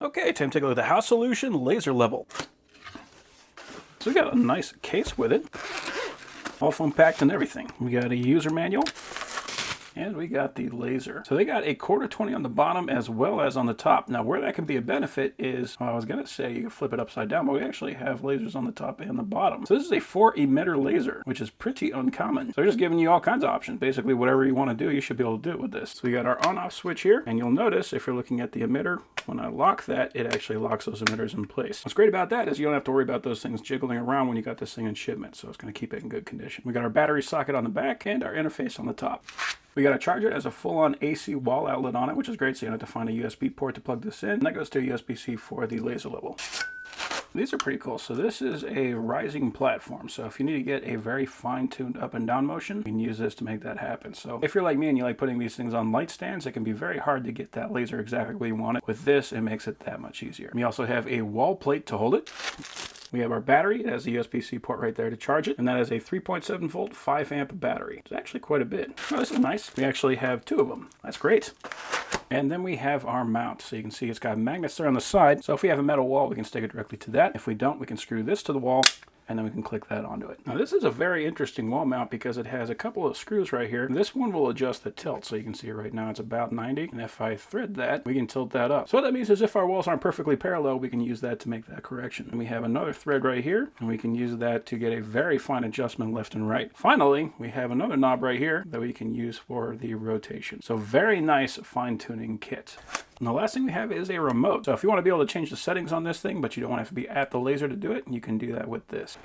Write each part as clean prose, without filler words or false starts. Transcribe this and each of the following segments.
Okay, time to take a look at the Housolution laser level. So we got a nice case with it, all foam packed and everything. We got a user manual, and we got the laser. So they got a quarter 20 on the bottom as well as on the top. Now where that can be a benefit is, I was gonna say you can flip it upside down, but we actually have lasers on the top and the bottom. So this is a 4 emitter laser, which is pretty uncommon. So they're just giving you all kinds of options. Basically whatever you want to do, you should be able to do it with this. So we got our on-off switch here, and you'll notice if you're looking at the emitter, when I lock that, it actually locks those emitters in place. What's great about that is you don't have to worry about those things jiggling around when you got this thing in shipment, so it's going to keep it in good condition. We got our battery socket on the back and our interface on the top. We got a charger as a full-on AC wall outlet on it, which is great, so you don't have to find a USB port to plug this in. And that goes to a USB-C for the laser level. These are pretty cool. So this is a rising platform. So if you need to get a very fine-tuned up and down motion, you can use this to make that happen. So if you're like me and you like putting these things on light stands, it can be very hard to get that laser exactly where you want it. With this, it makes it that much easier. We also have a wall plate to hold it. We have our battery. It has a USB-C port right there to charge it. And that is a 3.7 volt, 5 amp battery. It's actually quite a bit. Oh, this is nice. We actually have 2 of them. That's great. And then we have our mount. So you can see it's got magnets there on the side. So if we have a metal wall, we can stick it directly to that. If we don't, we can screw this to the wall, and then we can click that onto it. Now this is a very interesting wall mount because it has a couple of screws right here. This one will adjust the tilt, so you can see right now it's about 90, and if I thread that, we can tilt that up. So what that means is if our walls aren't perfectly parallel, we can use that to make that correction. And we have another thread right here, and we can use that to get a very fine adjustment left and right. Finally, we have another knob right here that we can use for the rotation. So very nice fine-tuning kit. And the last thing we have is a remote. So if you want to be able to change the settings on this thing, but you don't want to have to be at the laser to do it, you can do that with this.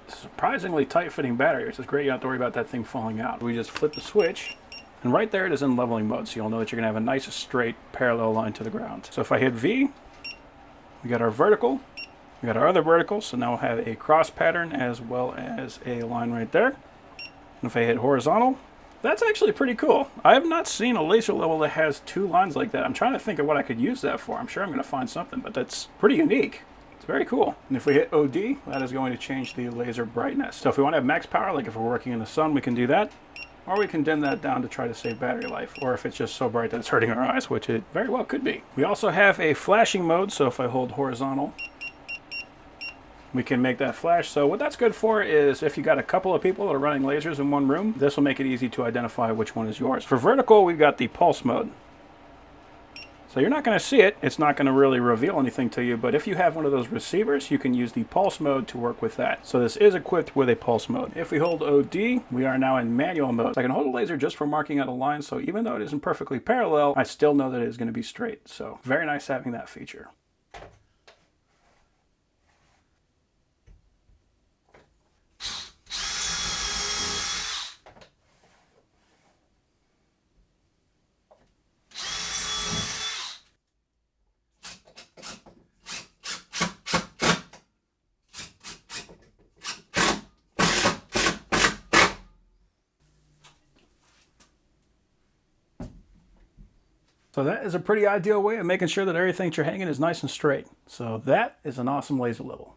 Surprisingly tight-fitting battery. It's just great you don't have to worry about that thing falling out. We just flip the switch, and right there it is in leveling mode, so you'll know that you're going to have a nice straight parallel line to the ground. So if I hit V, we got our vertical, we got our other vertical, so now we'll have a cross pattern as well as a line right there. And if I hit horizontal, that's actually pretty cool. I have not seen a laser level that has 2 lines like that. I'm trying to think of what I could use that for. I'm sure I'm going to find something, but that's pretty unique. It's very cool. And if we hit OD, that is going to change the laser brightness. So if we want to have max power, like if we're working in the sun, we can do that. Or we can dim that down to try to save battery life. Or if it's just so bright that it's hurting our eyes, which it very well could be. We also have a flashing mode, so if I hold horizontal, we can make that flash. So what that's good for is if you got a couple of people that are running lasers in one room, this will make it easy to identify which one is yours. For vertical, we've got the pulse mode. So you're not going to see it. It's not going to really reveal anything to you, but if you have one of those receivers, you can use the pulse mode to work with that. So this is equipped with a pulse mode. If we hold OD, we are now in manual mode. So I can hold a laser just for marking out a line, so even though it isn't perfectly parallel, I still know that it is going to be straight. So very nice having that feature. So that is a pretty ideal way of making sure that everything that you're hanging is nice and straight. So that is an awesome laser level.